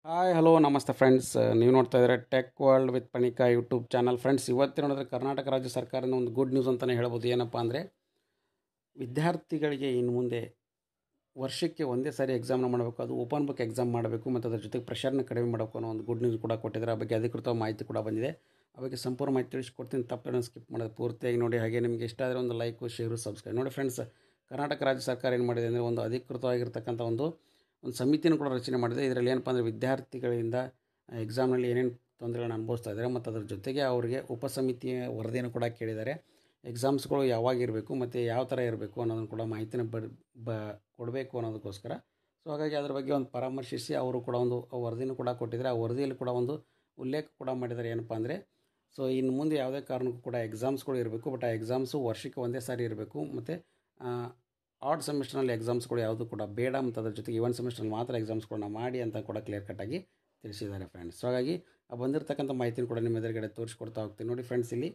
Hi hello ನಮಸ್ತೆ friends, ನೀವು ನೋಡ್ತಾ ಇದ್ದಾರೆ tech world with Panika YouTube channel. Friends, ಇವತ್ತು ನೋಡಿದ್ರೆ ಕರ್ನಾಟಕ ರಾಜ್ಯ ಸರ್ಕಾರದ ಒಂದು ಗುಡ್ ನ್ಯೂಸ್ ಅಂತಲೇ ಹೇಳ್ಬೋದು. ಏನಪ್ಪ ಅಂದರೆ, ವಿದ್ಯಾರ್ಥಿಗಳಿಗೆ ಇನ್ನು ಮುಂದೆ ವರ್ಷಕ್ಕೆ ಒಂದೇ ಸಾರಿ ಎಕ್ಸಾಮ್ನ ಮಾಡಬೇಕು, ಅದು ಓಪನ್ ಬುಕ್ ಎಕ್ಸಾಮ್ ಮಾಡಬೇಕು ಮತ್ತು ಅದರ ಜೊತೆಗೆ ಪ್ರೆಷರ್ನ ಕಡಿಮೆ ಮಾಡಬೇಕು ಅನ್ನೋ ಒಂದು ಗುಡ್ ನ್ಯೂಸ್ ಕೂಡ ಕೊಟ್ಟಿದ್ದಾರೆ. ಆ ಬಗ್ಗೆ ಅಧಿಕೃತ ಮಾಹಿತಿ ಕೂಡ ಬಂದಿದೆ. ಆ ಬಗ್ಗೆ ಸಂಪೂರ್ಣ ಮಾಹಿತಿ ತಿಳಿಸ್ಕೊಡ್ತೀನಿ. ತಪ್ಪನ್ನು ಸ್ಕಿಪ್ ಮಾಡೋದು ಪೂರ್ತಿಯಾಗಿ ನೋಡಿ. ಹಾಗೆ ನಿಮಗೆ ಇಷ್ಟ ಆದರೆ ಒಂದು ಲೈಕು, ಶೇರು, ಸಬ್ಸ್ಕ್ರೈಬ್ ನೋಡಿ. ಫ್ರೆಂಡ್ಸ್, ಕರ್ನಾಟಕ ರಾಜ್ಯ ಸರ್ಕಾರ ಏನು ಮಾಡಿದೆ ಅಂದರೆ, ಒಂದು ಅಧಿಕೃತವಾಗಿರ್ತಕ್ಕಂಥ ಒಂದು ಸಮಿತಿಯನ್ನು ಕೂಡ ರಚನೆ ಮಾಡಿದೆ. ಇದರಲ್ಲಿ ಏನಪ್ಪ ಅಂದರೆ, ವಿದ್ಯಾರ್ಥಿಗಳಿಂದ ಎಕ್ಸಾಮ್ನಲ್ಲಿ ಏನೇನು ತೊಂದರೆಗಳನ್ನು ಅನುಭವಿಸ್ತಾ ಇದ್ದಾರೆ ಮತ್ತು ಅದರ ಜೊತೆಗೆ ಅವರಿಗೆ ಉಪಸಮಿತಿಯ ವರದಿಯನ್ನು ಕೂಡ ಕೇಳಿದ್ದಾರೆ. ಎಕ್ಸಾಮ್ಸ್ಗಳು ಯಾವಾಗಿರಬೇಕು ಮತ್ತು ಯಾವ ಥರ ಇರಬೇಕು ಅನ್ನೋದನ್ನು ಕೂಡ ಮಾಹಿತಿನ ಕೊಡಬೇಕು ಅನ್ನೋದಕ್ಕೋಸ್ಕರ. ಸೊ ಹಾಗಾಗಿ ಅದರ ಬಗ್ಗೆ ಒಂದು ಪರಾಮರ್ಶಿಸಿ ಅವರು ಕೂಡ ಒಂದು ವರದಿನೂ ಕೂಡ ಕೊಟ್ಟಿದ್ದಾರೆ. ಆ ವರದಿಯಲ್ಲಿ ಕೂಡ ಒಂದು ಉಲ್ಲೇಖ ಕೂಡ ಮಾಡಿದ್ದಾರೆ. ಏನಪ್ಪ ಅಂದರೆ, ಸೊ ಇನ್ನು ಮುಂದೆ ಯಾವುದೇ ಕಾರಣಕ್ಕೂ ಕೂಡ ಎಕ್ಸಾಮ್ಸ್ಗಳು ಇರಬೇಕು, ಬಟ್ ಆ ಎಕ್ಸಾಮ್ಸು ವರ್ಷಕ್ಕೆ ಒಂದೇ ಸಾರಿ ಇರಬೇಕು ಮತ್ತು ಆಡ್ ಸೆಮಿಸ್ಟರ್ನಲ್ಲಿ ಎಕ್ಸಾಮ್ಸ್ಗಳು ಯಾವುದು ಕೂಡ ಬೇಡ ಮತ್ತು ಅದರ ಜೊತೆಗೆ ಇವನ್ ಸೆಮಿಸ್ಟ್ರಲ್ಲಿ ಮಾತ್ರ ಎಕ್ಸಾಮ್ಸ್ಗಳನ್ನ ಮಾಡಿ ಅಂತ ಕೂಡ ಕ್ಲಿಯರ್ ಕಟ್ಟಾಗಿ ತಿಳಿಸಿದ್ದಾರೆ ಫ್ರೆಂಡ್ಸ್. ಸೊ ಹಾಗಾಗಿ ಆ ಬಂದಿರತಕ್ಕಂಥ ಮಾಹಿತಿನ ಕೂಡ ನಿಮ್ಮ ಎದುರುಗಡೆ ತೋರಿಸ್ಕೊಡ್ತಾ ಹೋಗ್ತೀನಿ. ನೋಡಿ ಫ್ರೆಂಡ್ಸ್, ಇಲ್ಲಿ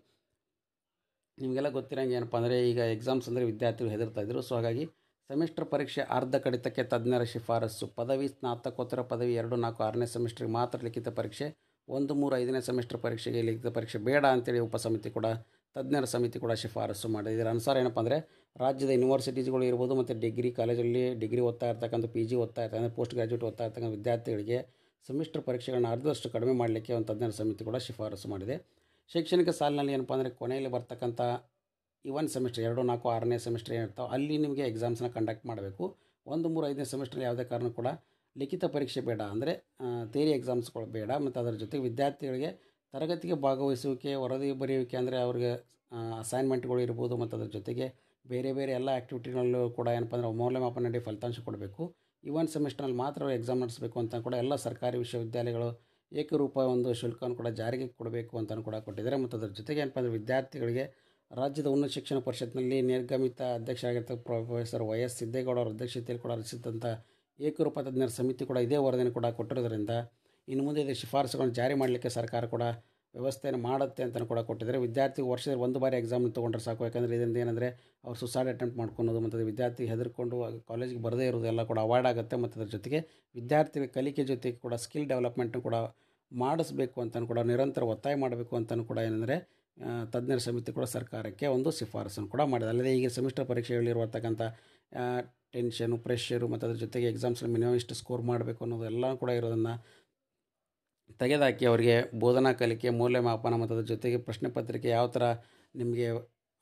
ನಿಮಗೆಲ್ಲ ಗೊತ್ತಿರೋಂಗೆ ಏನಪ್ಪ ಅಂದರೆ, ಈಗ ಎಕ್ಸಾಮ್ಸ್ ಅಂದರೆ ವಿದ್ಯಾರ್ಥಿಗಳು ಹೆದರ್ತಾ ಇದ್ದರು. ಸೊ ಹಾಗಾಗಿ ಸೆಮಿಸ್ಟರ್ ಪರೀಕ್ಷೆ ಅರ್ಧ ಕಡಿತಕ್ಕೆ ತಜ್ಞರ ಶಿಫಾರಸ್ಸು. ಪದವಿ, ಸ್ನಾತಕೋತ್ತರ ಪದವಿ 2, 4, 6ನೇ ಸೆಮಿಸ್ಟ್ರಿಗೆ ಮಾತ್ರ ಲಿಖಿತ ಪರೀಕ್ಷೆ, 1, 3, 5ನೇ ಸೆಮಿಸ್ಟರ್ ಪರೀಕ್ಷೆಗೆ ಲಿಖಿತ ಪರೀಕ್ಷೆ ಬೇಡ ಅಂತೇಳಿ ಉಪಸಮಿತಿ ಕೂಡ, ತಜ್ಞರ ಸಮಿತಿ ಕೂಡ ಶಿಫಾರಸ್ಸು ಮಾಡಿದೆ. ಇದರ ಅನುಸಾರ ಏನಪ್ಪ ಅಂದರೆ, ರಾಜ್ಯದ ಯೂನಿವರ್ಸಿಟೀಸ್ಗಳು ಇರ್ಬೋದು ಮತ್ತು ಡಿಗ್ರಿ ಕಾಲೇಜಲ್ಲಿ ಡಿಗ್ರಿ ಓದ್ತಾ ಇರ್ತಕ್ಕಂಥ, PG ಓದ್ತಾ ಇರ್ತಕ್ಕಂಥ, ಪೋಸ್ಟ್ ಗ್ರ್ಯಾಜುಯೇಟ್ ಓದ್ತಾ ಇರ್ತಕ್ಕಂಥ ವಿದ್ಯಾರ್ಥಿಗಳಿಗೆ ಸೆಮಿಸ್ಟರ್ ಪರೀಕ್ಷೆಗಳನ್ನ ಅರ್ಧದಷ್ಟು ಕಡಿಮೆ ಮಾಡಲಿಕ್ಕೆ ಒಂದು ತಜ್ಞರ ಸಮಿತಿ ಕೂಡ ಶಿಫಾರಸು ಮಾಡಿದೆ. ಶೈಕ್ಷಣಿಕ ಸಾಲಿನಲ್ಲಿ ಏನಪ್ಪ ಅಂದರೆ, ಕೊನೆಯಲ್ಲಿ ಬರ್ತಕ್ಕಂಥ ಇವನ್ ಸೆಮಿಸ್ಟರ್ 2, 4, 6ನೇ ಸೆಮಿಸ್ಟರ್ ಏನಿರ್ತಾವೆ ಅಲ್ಲಿ ನಿಮಗೆ ಎಕ್ಸಾಮ್ಸ್ನ ಕಂಡಕ್ಟ್ ಮಾಡಬೇಕು. 1, 3, 5ನೇ ಸೆಮಿಸ್ಟ್ರಲ್ಲಿ ಯಾವುದೇ ಕಾರಣ ಕೂಡ ಲಿಖಿತ ಪರೀಕ್ಷೆ ಬೇಡ, ಅಂದರೆ ಥಿಯರಿ ಎಕ್ಸಾಮ್ಸ್ಗಳು ಬೇಡ. ಮತ್ತು ಅದರ ಜೊತೆಗೆ ವಿದ್ಯಾರ್ಥಿಗಳಿಗೆ ತರಗತಿಗೆ ಭಾಗವಹಿಸುವಿಕೆ, ವರದಿ ಬರೆಯುವಿಕೆ, ಅಂದರೆ ಅವ್ರಿಗೆ ಅಸೈನ್ಮೆಂಟ್ಗಳು ಇರ್ಬೋದು ಮತ್ತು ಅದರ ಜೊತೆಗೆ ಬೇರೆ ಬೇರೆ ಎಲ್ಲ ಆ್ಯಕ್ಟಿವಿಟಿನಲ್ಲೂ ಕೂಡ ಏನಪ್ಪ ಅಂದರೆ ಮೌಲ್ಯಮಾಪನ ನೀಡಿ ಫಲಿತಾಂಶ ಕೊಡಬೇಕು. ಇವನ್ ಸೆಮಿಸ್ಟರ್ನಲ್ಲಿ ಮಾತ್ರ ಎಕ್ಸಾಮ್ ನಡೆಸಬೇಕು ಅಂತ ಕೂಡ ಎಲ್ಲ ಸರ್ಕಾರಿ ವಿಶ್ವವಿದ್ಯಾಲಯಗಳು ಏಕರೂಪ ಒಂದು ಶುಲ್ಕವನ್ನು ಕೂಡ ಜಾರಿಗೆ ಕೊಡಬೇಕು ಅಂತಲೂ ಕೂಡ ಕೊಟ್ಟಿದ್ದಾರೆ. ಮತ್ತು ಅದರ ಜೊತೆಗೆ ಏನಪ್ಪ ಅಂದರೆ, ವಿದ್ಯಾರ್ಥಿಗಳಿಗೆ ರಾಜ್ಯದ ಉನ್ನತ ಶಿಕ್ಷಣ ಪರಿಷತ್ನಲ್ಲಿ ನಿರ್ಗಮಿತ ಅಧ್ಯಕ್ಷರಾಗಿರ್ತಕ್ಕ ಪ್ರೊಫೆಸರ್ YS ಸಿದ್ದೇಗೌಡ ಅವರ ಅಧ್ಯಕ್ಷತೆಯಲ್ಲಿ ಕೂಡ ರಚಿಸಿದಂಥ ಏಕರೂಪ ತಜ್ಞರ ಸಮಿತಿ ಕೂಡ ಇದೇ ವರದಿಯನ್ನು ಕೂಡ ಕೊಟ್ಟಿರೋದ್ರಿಂದ ಇನ್ನು ಮುಂದೆ ಇದು ಶಿಫಾರಸುಗಳನ್ನು ಜಾರಿ ಮಾಡಲಿಕ್ಕೆ ಸರ್ಕಾರ ಕೂಡ ವ್ಯವಸ್ಥೆಯನ್ನು ಮಾಡುತ್ತೆ ಅಂತಲೂ ಕೂಡ ಕೊಟ್ಟಿದ್ದಾರೆ. ವಿದ್ಯಾರ್ಥಿ ವರ್ಷದಲ್ಲಿ ಒಂದು ಬಾರಿ ಎಕ್ಸಾಮ್ ತೊಗೊಂಡ್ರೆ ಸಾಕು. ಯಾಕಂದರೆ ಇದರಿಂದ ಏನಂದರೆ, ಅವ್ರು ಸುಸೈಡ್ ಅಟೆಂಪ್ಟ್ ಮಾಡ್ಕೊಳೋದು ಮತ್ತು ವಿದ್ಯಾರ್ಥಿ ಹೆದರ್ಕೊಂಡು ಕಾಲೇಜಿಗೆ ಬರದೇ ಇರೋದು ಎಲ್ಲ ಕೂಡ ಅವಾಯ್ಡ್ ಆಗುತ್ತೆ. ಮತ್ತು ಅದ್ರ ಜೊತೆಗೆ ವಿದ್ಯಾರ್ಥಿಗಳ ಕಲಿಕೆ ಜೊತೆಗೆ ಕೂಡ ಸ್ಕಿಲ್ ಡೆವಲಪ್ಮೆಂಟ್ನು ಕೂಡ ಮಾಡಿಸ್ಬೇಕು ಅಂತಲೂ ಕೂಡ ನಿರಂತರ ಒತ್ತಾಯ ಮಾಡಬೇಕು ಅಂತಲೂ ಕೂಡ ಏನಂದರೆ, ತಜ್ಞರ ಸಮಿತಿ ಕೂಡ ಸರ್ಕಾರಕ್ಕೆ ಒಂದು ಶಿಫಾರಸನ್ನು ಕೂಡ ಮಾಡಿದೆ. ಅಲ್ಲದೆ ಈಗ ಸೆಮಿಸ್ಟರ್ ಪರೀಕ್ಷೆಗಳಿರುವತಕ್ಕಂಥ ಟೆನ್ಷನು, ಪ್ರೆಷರು ಮತ್ತು ಅದ್ರ ಜೊತೆಗೆ ಎಕ್ಸಾಮ್ಸಲ್ಲಿ ಮಿನಿಮಮ್ ಇಷ್ಟು ಸ್ಕೋರ್ ಮಾಡಬೇಕು ಅನ್ನೋದು ಎಲ್ಲ ಕೂಡ ಇರೋದನ್ನು ತೆಗೆದುಹಾಕಿ ಅವರಿಗೆ ಬೋಧನಾ ಕಲಿಕೆ, ಮೌಲ್ಯಮಾಪನ ಮತ್ತು ಅದ್ರ ಜೊತೆಗೆ ಪ್ರಶ್ನೆ ಪತ್ರಿಕೆ ಯಾವ ಥರ ನಿಮಗೆ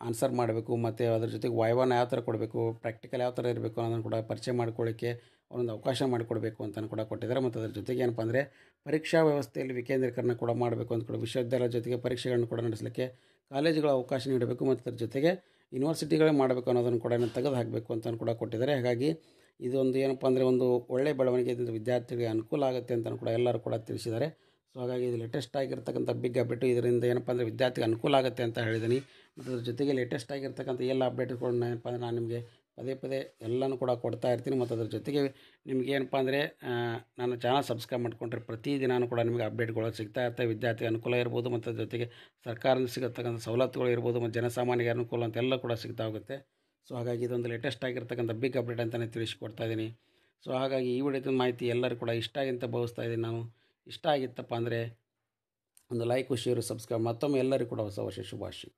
ಆನ್ಸರ್ ಮಾಡಬೇಕು ಮತ್ತು ಅದ್ರ ಜೊತೆಗೆ ವೈವಾನ ಯಾವ ಥರ ಕೊಡಬೇಕು, ಪ್ರಾಕ್ಟಿಕಲ್ ಯಾವ ಥರ ಇರಬೇಕು ಅನ್ನೋದನ್ನು ಕೂಡ ಪರಿಚಯ ಮಾಡ್ಕೊಳ್ಳಿಕ್ಕೆ ಒಂದು ಅವಕಾಶ ಮಾಡಿಕೊಡಬೇಕು ಅಂತಲೂ ಕೂಡ ಕೊಟ್ಟಿದ್ದಾರೆ. ಮತ್ತು ಅದ್ರ ಜೊತೆಗೆ ಏನಪ್ಪ ಅಂದರೆ, ಪರೀಕ್ಷಾ ವ್ಯವಸ್ಥೆಯಲ್ಲಿ ವಿಕೇಂದ್ರೀಕರಣ ಕೂಡ ಮಾಡಬೇಕು ಅಂತ ಕೂಡ ವಿಶ್ವವಿದ್ಯಾಲಯದ ಜೊತೆಗೆ ಪರೀಕ್ಷೆಗಳನ್ನು ಕೂಡ ನಡೆಸಲಿಕ್ಕೆ ಕಾಲೇಜುಗಳ ಅವಕಾಶ ನೀಡಬೇಕು ಮತ್ತು ಅದ್ರ ಜೊತೆಗೆ ಯೂನಿವರ್ಸಿಟಿಗಳೇ ಮಾಡಬೇಕು ಅನ್ನೋದನ್ನು ಕೂಡ ತೆಗೆದು ಹಾಕಬೇಕು ಅಂತಲೂ ಕೂಡ ಕೊಟ್ಟಿದ್ದಾರೆ. ಹಾಗಾಗಿ ಇದೊಂದು ಏನಪ್ಪ ಅಂದರೆ, ಒಂದು ಒಳ್ಳೆಯ ಬೆಳವಣಿಗೆ, ಇದರಿಂದ ವಿದ್ಯಾರ್ಥಿಗಳಿಗೆ ಅನುಕೂಲ ಆಗುತ್ತೆ ಅಂತಲೂ ಕೂಡ ಎಲ್ಲರೂ ಕೂಡ ತಿಳಿಸಿದ್ದಾರೆ. ಸೊ ಹಾಗಾಗಿ ಇದು ಲೇಟೆಸ್ಟ್ ಆಗಿರ್ತಕ್ಕಂಥ ಬಿಗ್ ಅಪ್ಡೇಟು. ಇದರಿಂದ ಏನಪ್ಪ ಅಂದರೆ, ವಿದ್ಯಾರ್ಥಿಗೆ ಅನುಕೂಲ ಆಗುತ್ತೆ ಅಂತ ಹೇಳಿದ್ದೀನಿ. ಮತ್ತು ಅದ್ರ ಜೊತೆಗೆ ಲೇಟೆಸ್ಟ್ ಆಗಿರ್ತಕ್ಕಂಥ ಎಲ್ಲ ಅಪ್ಡೇಟ್ಗಳನ್ನ ಏನಪ್ಪ ಅಂದರೆ, ನಾನು ನಿಮಗೆ ಪದೇ ಪದೇ ಎಲ್ಲನೂ ಕೂಡ ಕೊಡ್ತಾ ಇರ್ತೀನಿ. ಮತ್ತು ಅದ್ರ ಜೊತೆಗೆ ನಿಮ್ಗೆ ಏನಪ್ಪ ಅಂದರೆ, ನನ್ನ ಚಾನಲ್ ಸಬ್ಸ್ಕ್ರೈಬ್ ಮಾಡಿಕೊಂಡ್ರೆ ಪ್ರತಿದಿನಾನು ಕೂಡ ನಿಮಗೆ ಅಪ್ಡೇಟ್ಗಳು ಸಿಗ್ತಾ ಇರ್ತವೆ. ವಿದ್ಯಾರ್ಥಿಗೆ ಅನುಕೂಲ ಇರ್ಬೋದು ಮತ್ತು ಅದ್ರ ಜೊತೆಗೆ ಸರ್ಕಾರದಿಂದ ಸಿಗತಕ್ಕಂಥ ಸವಲತ್ತುಗಳು ಇರ್ಬೋದು ಮತ್ತು ಜನಸಾಮಾನ್ಯರಿಗೆ ಅನುಕೂಲ ಅಂತೆಲ್ಲ ಕೂಡ ಸಿಗ್ತಾ ಹೋಗುತ್ತೆ. ಸೊ ಹಾಗಾಗಿ ಇದೊಂದು ಲೇಟೆಸ್ಟ್ ಆಗಿರ್ತಕ್ಕಂಥ ಬಿಗ್ ಅಪ್ಡೇಟ್ ಅಂತಲೇ ತಿಳಿಸ್ಕೊಡ್ತಾ ಇದ್ದೀನಿ. ಸೊ ಹಾಗಾಗಿ ಈ ವಿಡಿಯೋದ ಮಾಹಿತಿ ಎಲ್ಲರೂ ಕೂಡ ಇಷ್ಟ ಆಗಿ ಅಂತ ಭಾವಿಸ್ತಾ ಇದ್ದೀನಿ ನಾನು. ಇಷ್ಟ ಆಗಿತ್ತಪ್ಪ ಅಂದರೆ ಒಂದು ಲೈಕು, ಶೇರು, ಸಬ್ಸ್ಕ್ರೈಬ್. ಮತ್ತೊಮ್ಮೆ ಎಲ್ಲರಿಗೂ ಕೂಡ ಹೊಸ ವರ್ಷ ಶುಭಾಶಯ.